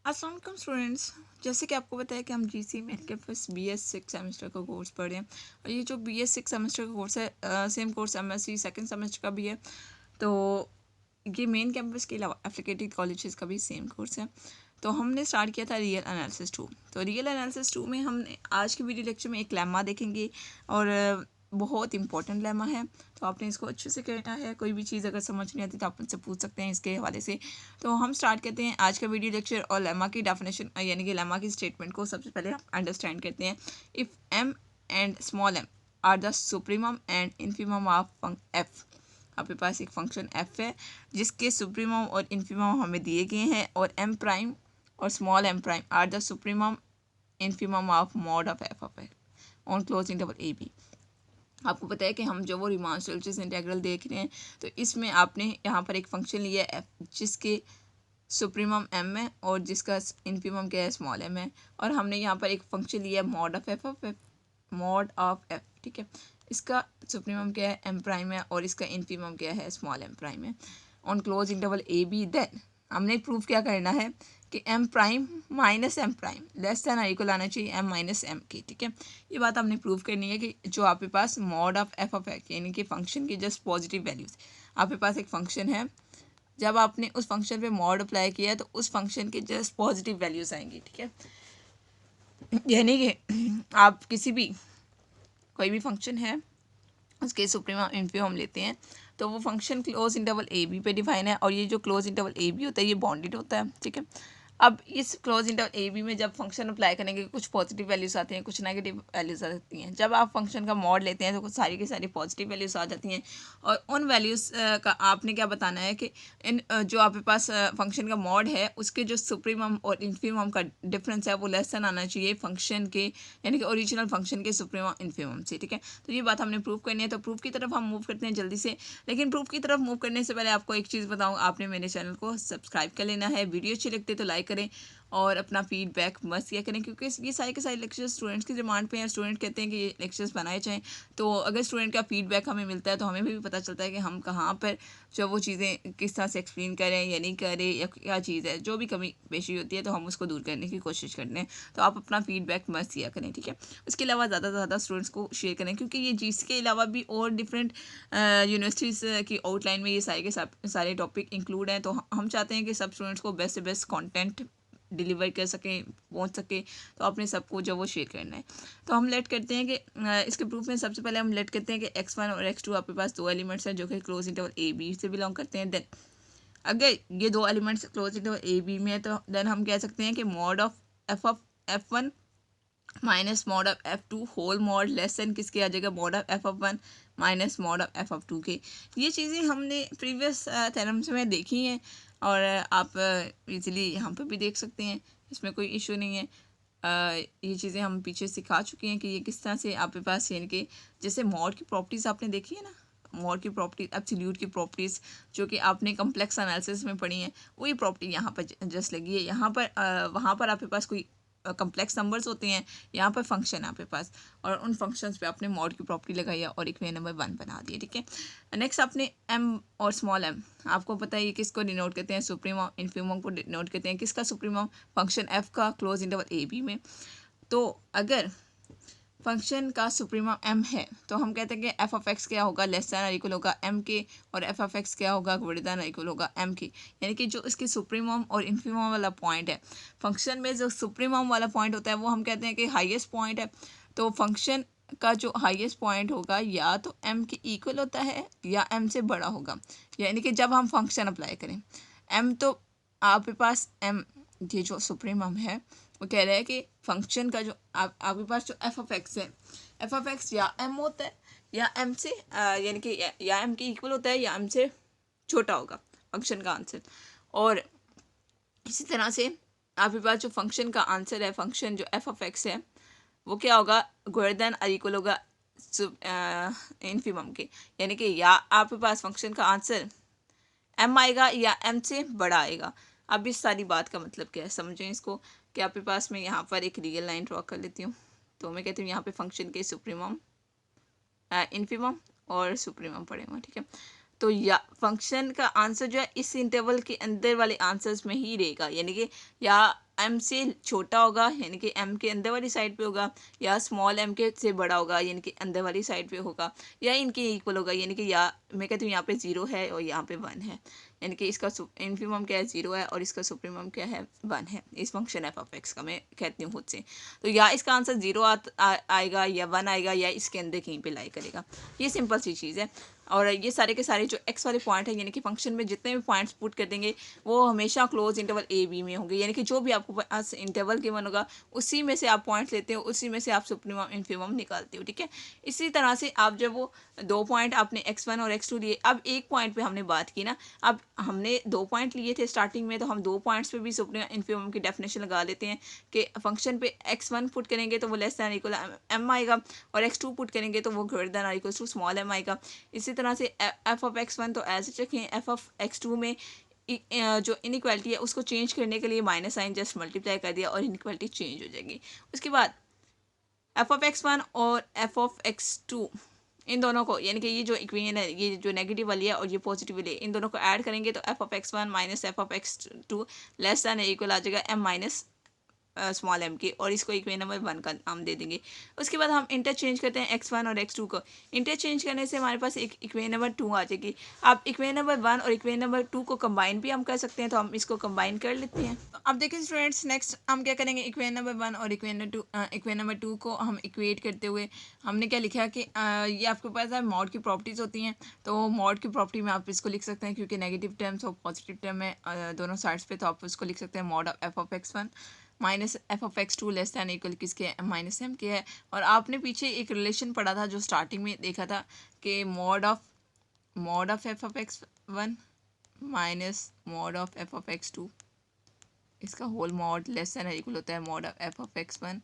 अस्सलाम वालेकुम स्टूडेंट्स। जैसे कि आपको पता है कि हम GC main campus BS 6 semester का कोर्स पढ़ रहे हैं और ये जो BS 6 सेमेस्टर का कोर्स है same course MSc second semester का भी है। तो ये मेन कैंपस के अलावा एफिलिएटेड कॉलेजेस का भी सेम कोर्स है। तो हमने स्टार्ट किया था रियल एनालिसिस 2। तो रियल एनालिसिस 2 में हमने आज के वीडियो लेक्चर में एक लेमा देखेंगे और बहुत इंपॉर्टेंट लेमा है, तो आपने इसको अच्छे से करना है। कोई भी चीज़ अगर समझ नहीं आती तो आप मुझसे पूछ सकते हैं इसके हवाले से। तो हम स्टार्ट करते हैं आज का वीडियो लेक्चर और लेमा की डेफिनेशन यानी कि लेमा की स्टेटमेंट को सबसे पहले हम अंडरस्टैंड करते हैं। If M and small M are the supremum and infimum of F. आपके पास एक फंक्शन एफ है जिसके सुप्रीमम और इन्फीमम हमें दिए गए हैं और एम प्राइम और small M prime are the supremum infimum of mod of F on closing double A B. आपको पता है कि हम जो वो रीमान स्टेलचिस इंटीग्रल देख रहे हैं, तो इसमें आपने यहाँ पर एक फंक्शन लिया है एफ जिसके सुप्रीमम एम है और जिसका इन्फीमम क्या है स्मॉल एम है, और हमने यहाँ पर एक फंक्शन लिया है mod of F mod of F. ठीक है, इसका सुप्रीमम क्या है एम प्राइम है और इसका इन्फीमम क्या है स्मॉल एम प्राइम है on close interval a b. Then हमने प्रूफ क्या करना है कि m prime minus M prime less than equal आना चाहिए एम माइनस एम के। ठीक है, ये बात हमने प्रूव करनी है कि जो आपके पास मॉड ऑफ एफ यानी कि फंक्शन की जस्ट पॉजिटिव वैल्यूज, आपके पास एक फंक्शन है, जब आपने उस फंक्शन पे मॉड अप्लाई किया है तो उस फंक्शन के जस्ट पॉजिटिव वैल्यूज आएंगी। ठीक है, यानी कि आप किसी भी कोई भी फंक्शन है उसके सुप्रीमम इन्फीमम हम लेते हैं तो वो function close interval a b पे डिफाइन है और ये जो क्लोज इंटरवल ए बी होता है ये बॉन्डेड होता है। ठीक है, अब इस क्लोज इंटरवल ए बी में जब फंक्शन अप्लाई करेंगे कुछ पॉजिटिव वैल्यूज आती हैं, कुछ नेगेटिव वैल्यूज आती हैं। जब आप फंक्शन का मॉड लेते हैं तो कुछ सारी की सारी पॉजिटिव वैल्यूज आ जाती हैं और उन वैल्यूज़ का आपने क्या बताना है कि इन जो आपके पास फंक्शन का मॉड है उसके जो सुप्रीमम और इन्फीमम का डिफरेंस है वो लेस देन आना चाहिए फंक्शन के यानी कि ओरिजिनल फंक्शन के सुप्रीमम इन्फीमम से। ठीक है, तो ये बात हमने प्रूव करनी है। तो प्रूफ की तरफ हम मूव करते हैं जल्दी से, लेकिन प्रूफ की तरफ मूव करने से पहले आपको एक चीज़ बताऊँ, आपने मेरे चैनल को सब्सक्राइब कर लेना है। वीडियो अच्छी लगती है तो लाइक करें और अपना फीडबैक मस्त किया करें, क्योंकि ये सारे के सारे लेक्चर्स स्टूडेंट्स की डिमांड पे हैं। स्टूडेंट कहते हैं कि ये लेक्चर्स बनाए जाएँ, तो अगर स्टूडेंट का फीडबैक हमें मिलता है तो हमें भी पता चलता है कि हम कहाँ पर जो वो चीज़ें किस तरह से एक्सप्लेन करें या नहीं करें या क्या चीज़ है, जो भी कमी पेशी होती है तो हम उसको दूर करने की कोशिश करते हैं। तो आप अपना फीडबैक मस्त दिया करें। ठीक है, उसके अलावा ज़्यादा से ज़्यादा स्टूडेंट्स को शेयर करें, क्योंकि ये जीस के अलावा भी और डिफरेंट यूनिवर्सिटीज़ की आउटलाइन में ये सारे के सारे टॉपिक इंक्लूड हैं। तो हम चाहते हैं कि सब स्टूडेंट्स को बेस्ट से बेस्ट कॉन्टेंट डिलीवर कर सकें, पहुंच सके, तो आपने सबको जो वो शेयर करना है। तो हम लेट करते हैं कि इसके प्रूफ में सबसे पहले हम लेट करते हैं कि x1 और x2 आपके पास दो एलिमेंट्स हैं जो कि क्लोज इंटरवल ए बी से बिलोंग करते हैं। देन अगर ये दो elements close interval a b में है तो देन हम कह सकते हैं कि mod of f1 minus mod of f2 whole mod less than किसके आ जाएगा mod of f1 minus mod of f2 के। ये चीज़ें हमने प्रीवियस थ्योरम्स में देखी हैं और आप इजीली यहाँ पर भी देख सकते हैं, इसमें कोई इशू नहीं है। ये चीज़ें हम पीछे सिखा चुके हैं कि ये किस तरह से आपके पास यानी कि जैसे मॉड की प्रॉपर्टीज़ आपने देखी है ना, मॉड की प्रॉपर्टीज एब्सोल्यूट की प्रॉपर्टीज़ जो कि आपने कम्प्लेक्स एनालिसिस में पढ़ी हैं, वही प्रॉपर्टी यहाँ पर जस्ट लगी है। यहाँ पर वहाँ पर आपके पास कोई कम्प्लेक्स नंबर्स होते हैं, यहाँ पर फंक्शन है आपके पास और उन फंक्शंस पे आपने मॉड की प्रॉपर्टी लगाई है और इक्वेशन नंबर 1 बना दिया। ठीक है, नेक्स्ट आपने एम और स्मॉल एम, आपको पता है ये किसको डिनोट करते हैं, सुप्रीमम इन्फीमम को डिनोट करते हैं। किसका सुप्रीमम, फंक्शन एफ का क्लोज इंटरवल ए बी में। तो अगर फंक्शन का सुप्रीमम एम है तो हम कहते हैं कि एफ ऑफ एक्स क्या होगा, लेस दैन और इक्वल होगा एम के, और एफ ऑफ एक्स क्या होगा, ग्रेटर दैन और इक्वल होगा एम के। यानी कि जो इसकी सुप्रीमम और इन्फीमम वाला पॉइंट है, फंक्शन में जो सुप्रीमम वाला पॉइंट होता है वो हम कहते हैं कि हाईएस्ट पॉइंट है। तो फंक्शन का जो हाईएस्ट पॉइंट होगा या तो एम के इक्वल होता है या एम से बड़ा होगा। यानी कि जब हम फंक्शन अप्लाई करें एम, तो आपके पास एम ये जो सुप्रीमम है वो कह रहा है कि फंक्शन का जो आपके पास जो एफ ऑफ एक्स है, एफ ऑफ एक्स या एम होता है या एम से यानी कि या एम के इक्वल होता है या एम से छोटा होगा फंक्शन का आंसर। और इसी तरह से आपके पास जो फंक्शन का आंसर है, फंक्शन जो एफ ऑफ एक्स है वो क्या होगा, ग्रेटर देन और इक्वल होगा इन्फीमम के। यानी कि या आपके पास फंक्शन का आंसर एम आएगा या एम से बड़ा आएगा। अब इस सारी बात का मतलब क्या है समझें इसको, कि आपके पास मैं यहाँ पर एक रियल लाइन ड्रॉ कर लेती हूँ। तो मैं कहती हूँ यहाँ पे फंक्शन के सुप्रीमम इन्फीमम और सुप्रीमम पड़े हुए। ठीक है, तो या फंक्शन का आंसर जो है इस इंटरवल के अंदर वाले आंसर्स में ही रहेगा, यानी कि या एम से छोटा होगा यानी कि एम के अंदर वाली साइड पे होगा, या स्मॉल एम के से बड़ा होगा यानी कि अंदर वाली साइड पे होगा, या इनके इक्वल होगा यानी कि या मैं कहती हूँ यहाँ पे 0 है और यहाँ पे 1 है, यानी कि इसका इन्फीमम क्या है 0 है और इसका सुप्रीमम क्या है 1 है इस फंक्शन एफ ऑफ एक्स का, मैं कहती हूँ खुद से। तो या इसका आंसर 0 आएगा या 1 आएगा या इसके अंदर कहीं पे लाई करेगा, ये सिंपल सी चीज़ है। और ये सारे के सारे जो एक्स वाले पॉइंट है यानी कि फंक्शन में जितने भी पॉइंट्स पुट कर देंगे वो हमेशा क्लोज इंटरवल ए बी में होंगे, यानी कि जो भी आपको पास इंटरवल गिवन होगा उसी में से आप पॉइंट्स लेते हो, उसी में से आप सुप्रीमम इन्फीमम निकालते हो, ठीक है। इसी तरह से आप जब वो 2 पॉइंट आपने x1 और x2 लिए, अब एक पॉइंट पे हमने बात की ना, अब हमने 2 पॉइंट लिए थे स्टार्टिंग में, तो हम 2 पॉइंट्स पे भी सुप्रीमम इन्फीमम की डेफिनेशन लगा लेते हैं कि फंक्शन पे x1 पुट करेंगे तो वो लेस दैन इक्वल m आएगा, और x2 पुट करेंगे तो वो greater than equal to small m आएगा। इसी तरह से एफ ऑफ x1 तो ऐसे रखें, एफ ऑफ x2 में जो इनइक्वालिटी है उसको चेंज करने के लिए माइनस साइन जस्ट मल्टीप्लाई कर दिया और इनइक्वालिटी चेंज हो जाएगी। उसके बाद एफ ऑफ x1 और एफ ऑफ x2 इन दोनों को यानी कि ये जो इक्वेशन है, ये जो नेगेटिव वाली है और ये पॉजिटिव वाली है, इन दोनों को ऐड करेंगे तो F of x1 minus F of x2 less than equal आ जाएगा m माइनस स्मॉल m की, और इसको इक्वेशन नंबर 1 का नाम दे देंगे। उसके बाद हम इंटरचेंज करते हैं x1 और x2 को, इंटरचेंज करने से हमारे पास एक इक्वेशन नंबर 2 आ जाएगी। अब इक्वेशन नंबर 1 और इक्वेशन नंबर 2 को कंबाइन भी हम कर सकते हैं, तो हम इसको कंबाइन कर लेते हैं। तो अब देखिए स्टूडेंट्स, नेक्स्ट हम क्या करेंगे, इक्वेशन नंबर 1 और इक्वेशन नंबर 2 को हम इक्वेट करते हुए हमने क्या लिखा कि ये आपके पास है मॉड की प्रॉपर्टीज़ होती हैं, तो मॉड की प्रॉपर्टी में आप इसको लिख सकते हैं क्योंकि नेगेटिव टर्म्स और पॉजिटिव टर्म है दोनों साइड्स पे, तो आप इसको लिख सकते हैं mod of f of x1 minus F of x2 less than equal किसके माइनस m के है। और आपने पीछे एक रिलेशन पढ़ा था जो स्टार्टिंग में देखा था कि mod of f of x1 minus mod of f of x2, इसका whole mod less than equal होता है mod of f of x1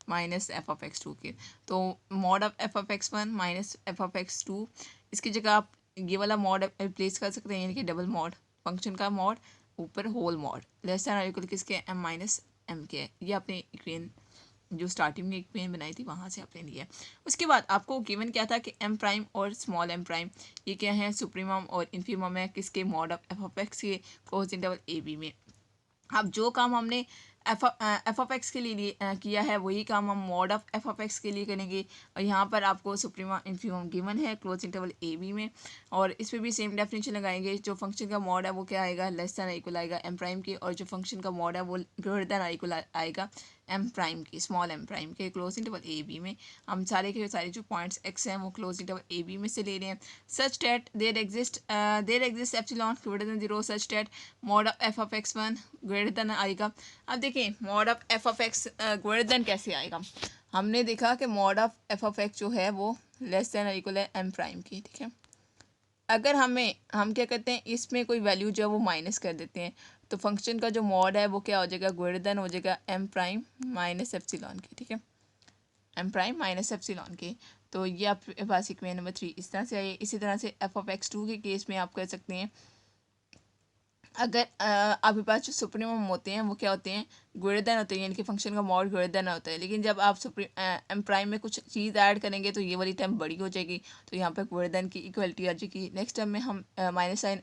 minus F of x2 के। तो mod of f of x1 minus F of x2, इसकी जगह आप ये वाला मॉड रिप्लेस कर सकते हैं यानी कि डबल मॉड, फंक्शन का मॉड ऊपर whole mod less than equal किसके m माइनस m के है। ये आपने इक्वेशन जो स्टार्टिंग में इक्वेशन बनाई थी वहाँ से आपने लिया है। उसके बाद आपको गिवन क्या था कि m प्राइम और स्मॉल m प्राइम ये क्या है, सुप्रीमम और इन्फीमम है किसके, mod of f of x के क्लोज इंटरवल ए बी में। अब जो काम हमने एफ ऑफ एक्स के लिए किया है वही काम हम mod of f of x के लिए करेंगे, और यहाँ पर आपको सुप्रीमम इन्फीमम गिवन है क्लोज इंटरवल ए बी में, और इस पर भी सेम डेफिनेशन लगाएंगे। जो फंक्शन का मॉड है वो क्या आएगा, लेस दैन इक्वल आएगा एम प्राइम की, और जो फंक्शन का मॉड है वो ग्रेटर दैन इक्वल आएगा एम प्राइम की, स्मॉल एम प्राइम के क्लोज इंटरवल ए बी में। हम सारे के सारे जो पॉइंट्स एक्स हैं वो क्लोज इंटरवल ए बी में से ले रहे हैं, such that there exist epsilon greater than 0 such that mod of f of x1 greater than आएगा। अब देखिए mod of f of x greater than कैसे आएगा, हमने देखा कि mod of f of x जो है वो लेस दैन इक्वल है एम प्राइम की, ठीक है। अगर हम क्या करते हैं, इसमें कोई वैल्यू जो है वो माइनस कर देते हैं, तो फंक्शन का जो मॉड है वो क्या हो जाएगा, ग्रेटर दैन हो जाएगा एम प्राइम माइनस एप्सिलॉन की, ठीक है, एम प्राइम माइनस एप्सिलॉन के। तो ये आपके पास इक्वेशन नंबर 3 इस तरह से आई। इसी तरह से एफ ऑफ x2 के केस में आप कर सकते हैं, अगर आपके पास जो सुप्रीमम होते हैं वो क्या होते हैं, ग्रेटर दैन होते हैं, यानी कि फंक्शन का मॉड ग्रेटर दैन होता है, लेकिन जब आप एम प्राइम में कुछ चीज़ ऐड करेंगे तो ये वाली टर्म बड़ी हो जाएगी, तो यहाँ पर ग्रेटर दैन की इक्वलिटी आ जाएगी। नेक्स्ट टर्म में हम माइनस साइन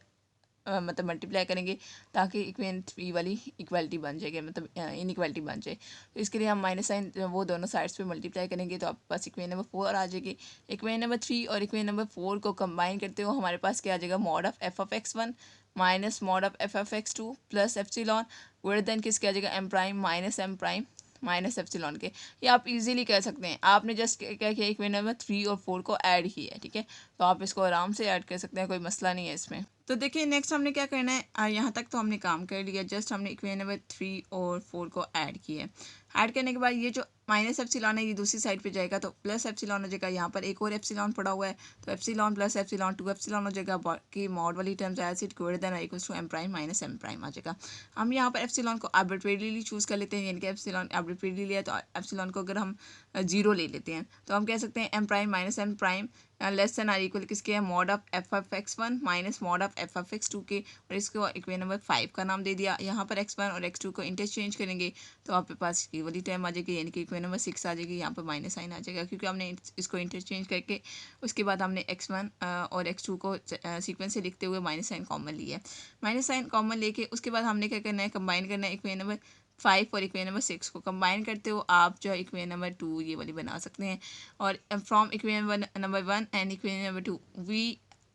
मतलब मल्टीप्लाई करेंगे ताकि इक्वेशन 3 वाली इक्वालिटी बन जाएगी, मतलब इनइक्वालिटी बन जाए। तो इसके लिए हम माइनस साइन वो दोनों साइड्स पे मल्टीप्लाई करेंगे तो आपके पास इक्वेशन नंबर 4 आ जाएगी। इक्वेशन नंबर 3 और इक्वेशन नंबर 4 को कंबाइन करते हुए हमारे पास क्या आ जाएगा, mod of f of x1 minus mod of f of x2 plus epsilon greater than किसके आ जाएगा, m prime minus M prime minus epsilon के। ये आप इजीली कर सकते हैं, आपने जस्ट क्या किया, इक्वेशन नंबर 3 और 4 को ऐड किया है, ठीक है, तो आप इसको आराम से ऐड कर सकते हैं, कोई मसला नहीं है इसमें। तो देखिए नेक्स्ट हमने क्या करना है, यहाँ तक तो हमने काम कर लिया, जस्ट हमने इक्वेशन नंबर 3 और 4 को ऐड किया है। ऐड करने के बाद ये जो माइनस एप्सिलॉन है ये दूसरी साइड पे जाएगा तो प्लस एप्सिलॉन हो जाएगा, यहाँ पर एक और एप्सिलॉन पड़ा हुआ है तो एप्सिलॉन प्लस एप्सिलॉन 2 एप्सिलॉन हो जाएगा, बाकी मॉड वाली terms as it greater than equals to M prime minus M prime आ जाएगा। हम यहाँ पर एप्सिलॉन को आर्बिट्रेरीली चूज़ कर लेते हैं, यानी कि एप्सिलॉन आर्बिट्रेरीली लिया तो एप्सिलॉन को अगर हम 0 ले लेते हैं तो हम कह सकते हैं m prime minus M prime less than or equal किसके है, mod of f of x1 minus mod of f of x2 के, और इसको इक्वेशन नंबर 5 का नाम दे दिया। यहाँ पर x1 और x2 को इंटरचेंज करेंगे तो आपके पास ये वाली टर्म आ जाएगी, यानी कि इक्वेशन नंबर 6 आ जाएगी, यहाँ पर माइनस साइन आ जाएगा क्योंकि हमने इसको इंटरचेंज करके उसके बाद हमने x1 और x2 को सीक्वेंस से लिखते हुए माइनस साइन कॉमन लिया है। माइनस साइन कॉमन लेके उसके बाद हमने क्या करना है, कंबाइन करना है इक्वेशन नंबर 5 और इक्वेशन नंबर 6 को कंबाइन करते हो आप जो है इक्वेशन नंबर 2 ये वाली बना सकते हैं। और from equation number 1 and equation number 2 we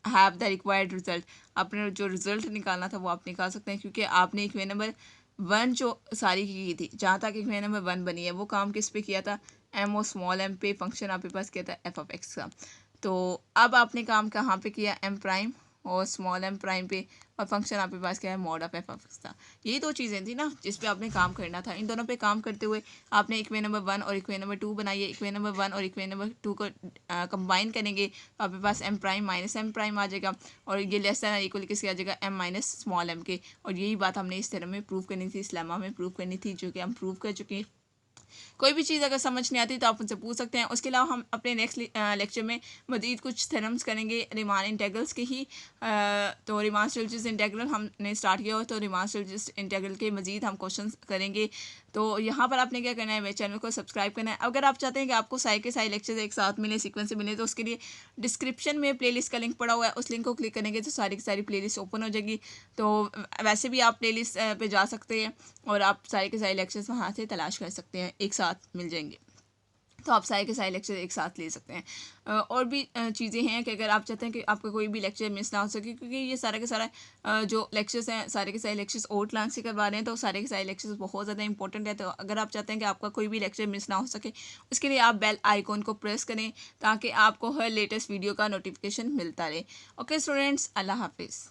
have the required result. आपने जो रिजल्ट निकालना था वो आप निकाल सकते हैं, क्योंकि आपने इक्वेशन नंबर 1 जो सारी की थी, जहाँ तक इक्वेशन नंबर 1 बनी है वो काम किस पे किया था, एम और स्मॉल एम पे, फंक्शन आपके पास किया था एफ ऑफ एक्स का। तो अब आपने काम कहाँ पे किया, एम प्राइम और स्मॉल एम प्राइम पे, और फंक्शन आपके पास क्या है, mod of f of x था। यही दो चीज़ें थी ना जिस पे आपने काम करना था। इन दोनों पे काम करते हुए आपने इक्वेशन नंबर 1 और इक्वेशन नंबर 2 बनाई है। इक्वेशन नंबर 1 और इक्वेशन नंबर 2 को कंबाइन करेंगे तो आपके पास M prime minus M prime आ जाएगा, और ये लेस देन इक्वल किसके आ जाएगा, एम माइनस स्मॉल एम के। और यही बात हमने इस तरह में प्रूव करनी थी, इस लेमा में प्रूव करनी थी, जो कि हम प्रूव कर चुके हैं। कोई भी चीज़ अगर समझ नहीं आती तो आप उनसे पूछ सकते हैं। उसके अलावा हम अपने नेक्स्ट लेक्चर में मज़ीद कुछ थ्योरम्स करेंगे रिमान इंटेग्रल्स के ही। तो रिमान स्टिल्जिस इंटेग्रल हमने स्टार्ट किया हो, तो रिमान स्टिल्जिस इंटेग्रल के मज़ीद हम क्वेश्चन करेंगे। तो यहाँ पर आपने क्या करना है, मेरे चैनल को सब्सक्राइब करना है। अगर आप चाहते हैं कि आपको सारे के सारे लेक्चर्स एक साथ मिले, सीक्वेंस से मिले, तो उसके लिए डिस्क्रिप्शन में प्लेलिस्ट का लिंक पड़ा हुआ है, उस लिंक को क्लिक करेंगे तो सारी की सारी प्लेलिस्ट ओपन हो जाएगी। तो वैसे भी आप प्लेलिस्ट पे जा सकते हैं और आप सारे के सारे लेक्चर्स वहाँ से तलाश कर सकते हैं, एक साथ मिल जाएंगे। तो आप सारे के सारे लेक्चर एक साथ ले सकते हैं। और भी चीज़ें हैं कि अगर आप चाहते हैं कि आपका कोई भी लेक्चर मिस ना हो सके, क्योंकि ये सारा के सारा जो लेक्चर्स हैं, सारे के सारे लेक्चर्स और क्लास से करवा रहे हैं, तो सारे के सारे लेक्चर्स बहुत ज़्यादा इंपॉर्टेंट है। तो अगर आप चाहते हैं कि आपका कोई भी लेक्चर मिस ना हो सके, उसके लिए आप बेल आइकॉन को प्रेस करें ताकि आपको हर लेटेस्ट वीडियो का नोटिफिकेशन मिलता रहे। ओके स्टूडेंट्स, अल्लाह हाफिज़।